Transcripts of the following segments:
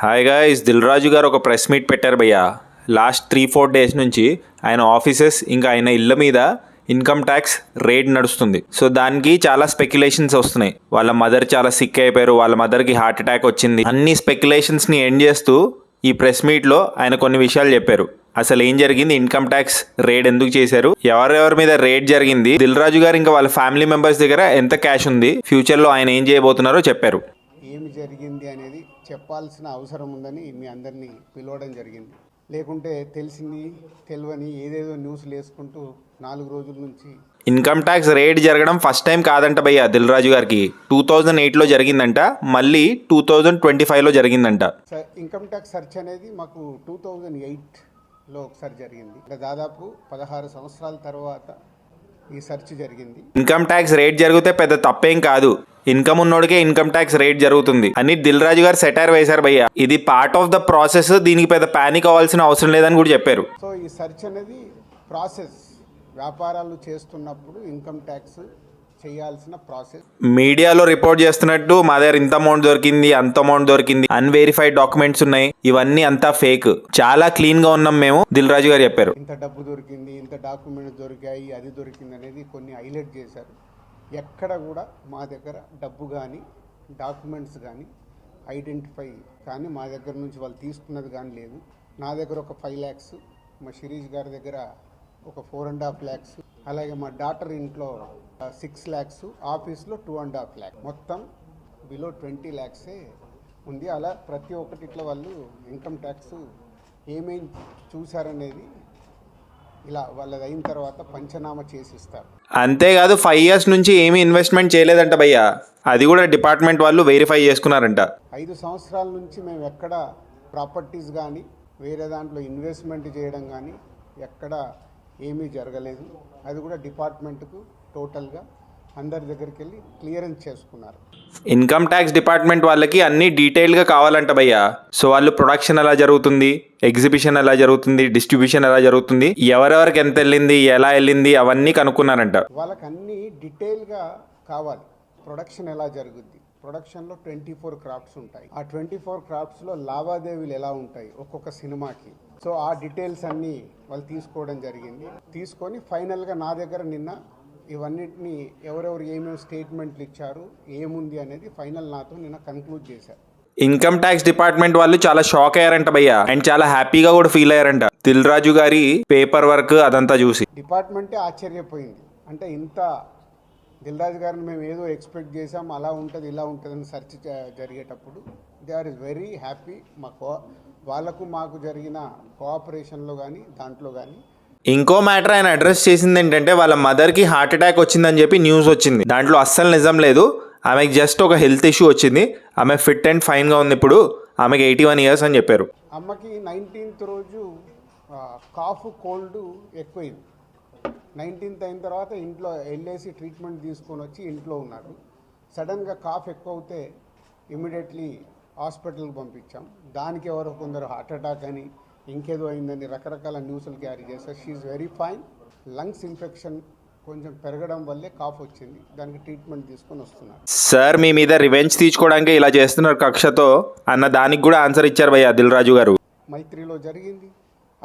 Hi guys, Dil Raju గారు ఒక press meet పెట్టారు భయ్యా. లాస్ట్ 3-4 డేస్ నుంచి ఆయన ఆఫీసెస్ ఇంకా ఆయన ఇళ్ళ మీద ఇన్కమ్ ట్యాక్స్ రేడ్ నడుస్తుంది. సో దానికి చాలా స్పెక్యులేషన్స్ వస్తున్నాయి. వాళ్ళ మదర్ చాలా సిక్ అయిపోయారు, వాళ్ళ మదర్కి హార్ట్ అటాక్ వచ్చింది. అన్ని స్పెక్యులేషన్స్ని ఎండ్ చేస్తూ ఈ ప్రెస్ మీట్లో ఆయన కొన్ని విషయాలు చెప్పారు. అసలు ఏం జరిగింది, ఇన్కమ్ ట్యాక్స్ రేడ్ ఎందుకు చేశారు, ఎవరెవరి మీద రేడ్ జరిగింది, దిల్ రాజు గారు ఇంకా వాళ్ళ ఫ్యామిలీ మెంబర్స్ దగ్గర ఎంత క్యాష్ ఉంది, ఫ్యూచర్లో ఆయన ఏం చేయబోతున్నారో చెప్పారు. ఏమి జరిగింది అనేది చెప్పాల్సిన అవసరం ఉందని మీ అందరినీ పిలవడం జరిగింది. లేకుంటే తెలిసింది తెలియని ఏదేదో న్యూస్లు వేసుకుంటూ 4 రోజుల నుంచి. ఇన్కమ్ ట్యాక్స్ రేడ్ జరగడం ఫస్ట్ టైం కాదంట భయ్య దిల్ రాజు గారికి. 2008లో జరిగిందంట, మళ్ళీ 2025లో జరిగిందంట. ఇన్కమ్ ట్యాక్స్ సెర్చ్ అనేది మాకు 2008లో ఒకసారి జరిగింది. దాదాపు 16 సంవత్సరాల తర్వాత ఈ సెర్చ్ జరిగింది. ఇన్కమ్ ట్యాక్స్ రేట్ జరిగితే పెద్ద తప్పేం కాదు, ఇన్కమ్ ఉన్నోడికే ఇన్కమ్ ట్యాక్స్ రేట్ జరుగుతుంది అని దిల్ రాజు గారు సెటైర్ వేశారు భయ్య. ఇది పార్ట్ ఆఫ్ ద ప్రాసెస్, దీనికి పెద్ద పానిక్ అవ్వాల్సిన అవసరం లేదని కూడా చెప్పారు. సో ఈ సెర్చ్ అనేది ప్రాసెస్, వ్యాపారాలు చేస్తున్నప్పుడు ఇన్కమ్ ట్యాక్స్ చేయాల్సిన ప్రాసెస్. మీడియాలో రిపోర్ట్ చేస్తున్నట్టు మా దగ్గర ఇంత అమౌంట్ దొరికింది, అంత అమౌంట్ దొరికింది, అన్వెరిఫైడ్ డాక్యుమెంట్స్ ఉన్నాయి, ఇవన్నీ అంతా ఫేక్, చాలా క్లీన్ గా ఉన్నాం మేము, దిల్ రాజు గారు చెప్పారు. ఇంత డబ్బు దొరికింది, ఇంత డాక్యుమెంట్స్ దొరికాయి, అది దొరికింది అనేది కొన్ని హైలైట్ చేశారు. ఎక్కడ కూడా మా దగ్గర డబ్బు కానీ డాక్యుమెంట్స్ కానీ ఐడెంటిఫై కానీ మా దగ్గర నుంచి వాళ్ళు తీసుకున్నది కానీ లేదు. నా దగ్గర ఒక 5 lakhs, మా శిరీష్ గారి దగ్గర ఒక 4.5 lakhs, అలాగే మా డాటర్ ఇంట్లో 6 lakhs, ఆఫీస్లో 2.5 lakhs, మొత్తం బిలో 20 lakhs ఉంది. అలా ప్రతి ఒక్కటి ఇట్లా వాళ్ళు ఇన్కమ్ ట్యాక్స్ ఏమేం చూశారనేది ఇలా వాళ్ళది అయిన తర్వాత పంచనామా చేసిస్తారు. అంతేకాదు 5 years నుంచి ఏమీ ఇన్వెస్ట్మెంట్ చేయలేదంట భయ్య, అది కూడా డిపార్ట్మెంట్ వాళ్ళు వెరిఫై చేసుకున్నారంట. 5 సంవత్సరాల నుంచి మేము ఎక్కడ ప్రాపర్టీస్ కానీ వేరే దాంట్లో ఇన్వెస్ట్మెంట్ చేయడం కానీ ఎక్కడ ఏమీ జరగలేదు. అది కూడా డిపార్ట్మెంట్కు టోటల్గా అందరి దగ్గరికి వెళ్ళి క్లియరెన్స్ చేసుకున్నారు. ఇన్కమ్ ట్యాక్స్ డిపార్ట్మెంట్ వాళ్ళకి అన్ని డీటెయిల్గా కావాలంట భయ్య. సో వాళ్ళు ప్రొడక్షన్ ఎలా జరుగుతుంది, ఎగ్జిబిషన్ ఎలా జరుగుతుంది, డిస్ట్రిబ్యూషన్ ఎలా జరుగుతుంది, ఎవరెవరికి ఎంత వెళ్ళింది, ఎలా వెళ్ళింది, అవన్నీ కనుక్కున్నారంట. వాళ్ళకి అన్ని డీటెయిల్గా కావాలి. ప్రొడక్షన్ ఎలా జరుగుద్ది, ప్రొడక్షన్లో 24 క్రాఫ్ట్స్ ఉంటాయి. ఆ 24 క్రాఫ్ట్స్లో లావాదేవీలు ఎలా ఉంటాయి ఒక్కొక్క సినిమాకి. సో ఆ డీటెయిల్స్ అన్నీ వాళ్ళు తీసుకోవడం జరిగింది. తీసుకొని ఫైనల్గా నా దగ్గర నిన్న ఇవన్నిటిని ఎవరెవరు ఏమేమి స్టేట్మెంట్లు ఇచ్చారు, ఏముంది అనేది ఫైనల్ నాతో నిన్న కన్క్లూడ్ చేశారు. ఇన్కమ్ ట్యాక్స్ డిపార్ట్మెంట్ వాళ్ళు చాలా షాక్ అయ్యారంట భయ్య, అండ్ చాలా హ్యాపీగా కూడా ఫీల్ అయ్యారంట దిల్ రాజు గారి పేపర్ వర్క్ అదంతా చూసి. డిపార్ట్మెంటే ఆశ్చర్యపోయింది. అంటే ఇంత దిల్ రాజు గారిని మేము ఏదో ఎక్స్పెక్ట్ చేసాం, అలా ఉంటుంది ఇలా ఉంటుంది అని సెర్చ్ జరిగేటప్పుడు they are is very happy. వాళ్ళకు మాకు జరిగిన కోఆపరేషన్లో కానీ దాంట్లో కానీ. ఇంకో మ్యాటర్ ఆయన అడ్రస్ చేసింది ఏంటంటే వాళ్ళ మదర్కి హార్ట్ అటాక్ వచ్చిందని చెప్పి న్యూస్ వచ్చింది. దాంట్లో అస్సలు నిజం లేదు, ఆమెకి జస్ట్ ఒక హెల్త్ ఇష్యూ వచ్చింది, ఆమె ఫిట్ అండ్ ఫైన్గా ఉంది ఇప్పుడు, ఆమెకి 81 years అని చెప్పారు. అమ్మకి 19th రోజు కాఫ్ కోల్డ్ ఎక్కువైంది. 19th అయిన తర్వాత ఇంట్లో వెళ్ళేసి ట్రీట్మెంట్ తీసుకొని వచ్చి ఇంట్లో ఉన్నారు. సడన్గా కాఫ్ ఎక్కువ అవుతే ఇమీడియట్లీ హాస్పిటల్కి పంపించాం. దానికి ఎవరో కొందరు హార్ట్ అటాక్ అని ఇంకేదో అయిందని రకరకాల న్యూస్లు క్యారీ చేస్తారు. She very fine. Lungs infection కొంచెం పెరగడం వల్లే కాఫ్ వచ్చింది, దానికి ట్రీట్మెంట్ తీసుకొని వస్తున్నారు. సార్ మీ మీద రివెంజ్ తీసుకోవడానికి ఇలా చేస్తున్నారు కక్షతో అన్న దానికి కూడా ఆన్సర్ ఇచ్చారు భయ్య దిల్ రాజు గారు. మైత్రిలో జరిగింది,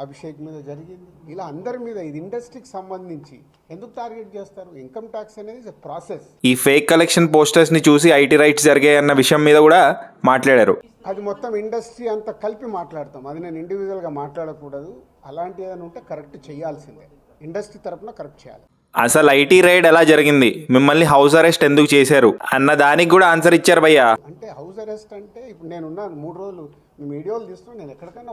అభిషేక్ మీద జరిగింది, ఇలా అందరి మీద. ఇది ఇండస్ట్రీకి సంబంధించి ఎందుకు టార్గెట్ చేస్తారు? ఇన్కమ్ ట్యాక్స్ అనేది ప్రాసెస్. ఈ ఫేక్ కలెక్షన్ పోస్టర్స్ ని చూసి ఐటీ రైట్స్ జరిగాయి అన్న విషయం మీద కూడా మాట్లాడారు. అది మొత్తం ఇండస్ట్రీ అంతా కలిపి మాట్లాడతాం, అది నేను ఇండివిజువల్గా మాట్లాడకూడదు. అలాంటి ఏదైనా ఉంటే కరెక్ట్ చేయాల్సిందే, ఇండస్ట్రీ తరఫున కరెక్ట్ చేయాలి. అసలు ఐటీ రైడ్ ఎలా జరిగింది, మిమ్మల్ని హౌస్ అరెస్ట్ ఎందుకు చేశారు అన్న దానికి కూడా ఆన్సర్ ఇచ్చారు భయ్య. అంటే హౌస్ అరెస్ట్ అంటే ఇప్పుడు నేనున్నాను 3 రోజులు వీడియోలు తీస్తున్నాను, నేను ఎక్కడికైనా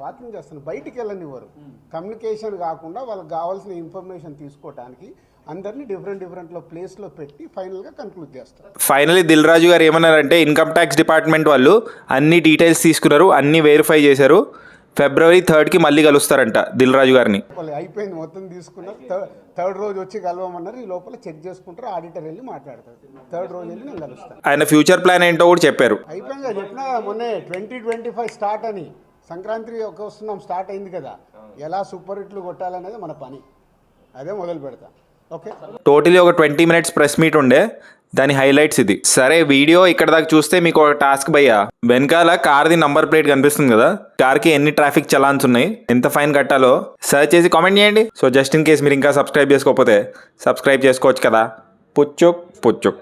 వాకింగ్ చేస్తాను, బయటికి వెళ్ళనివ్వరు. కమ్యూనికేషన్ కాకుండా వాళ్ళకి కావాల్సిన ఇన్ఫర్మేషన్ తీసుకోవడానికి అందరినీ డిఫరెంట్లో ప్లేస్లో పెట్టి ఫైనల్గా కన్క్లూడ్ చేస్తారు. ఫైనలీ దిల్ రాజు గారు ఏమన్నారంటే ఇన్కమ్ ట్యాక్స్ డిపార్ట్మెంట్ వాళ్ళు అన్ని డీటెయిల్స్ తీసుకున్నారు, అన్ని వెరిఫై చేశారు, February 3rd మళ్ళీ కలుస్తారంట దిల్ రాజు గారిని. అయిపోయింది, మొత్తం తీసుకున్నారు. 3rd రోజు వచ్చి కలవమన్నారు. ఈ లోపల చెక్ చేసుకుంటారు, ఆడిటర్ వెళ్ళి మాట్లాడతారు. 3rd రోజు వెళ్ళి నేను కలుస్తాను. ఆయన ఫ్యూచర్ ప్లాన్ ఏంటో కూడా చెప్పారు. అయిపోయింది, చెప్పినా మొన్నే 2025 స్టార్ట్ అని. సంక్రాంతి వస్తున్నాం, స్టార్ట్ అయింది కదా, ఎలా సూపర్ హిట్లు కొట్టాలనేది మన పని, అదే మొదలు పెడతాం. ఓకే, టోటలీ ఒక 20 minutes ప్రెస్ మీట్ ఉండే, దాని హైలైట్స్ ఇది. సరే వీడియో ఇక్కడ దాకా చూస్తే మీకు ఒక టాస్క్ భయ్యా. వెనకాల కార్ది నంబర్ ప్లేట్ కనిపిస్తుంది కదా, కార్కి ఎన్ని ట్రాఫిక్ చలాన్స్ ఉన్నాయి, ఎంత ఫైన్ కట్టాలో సర్చ్ చేసి కామెంట్ చేయండి. సో జస్ట్ ఇన్ కేస్ మీరు ఇంకా సబ్స్క్రైబ్ చేసుకోకపోతే సబ్స్క్రైబ్ చేసుకోవచ్చు కదా. పుచ్చుక్ పుచ్చుక్.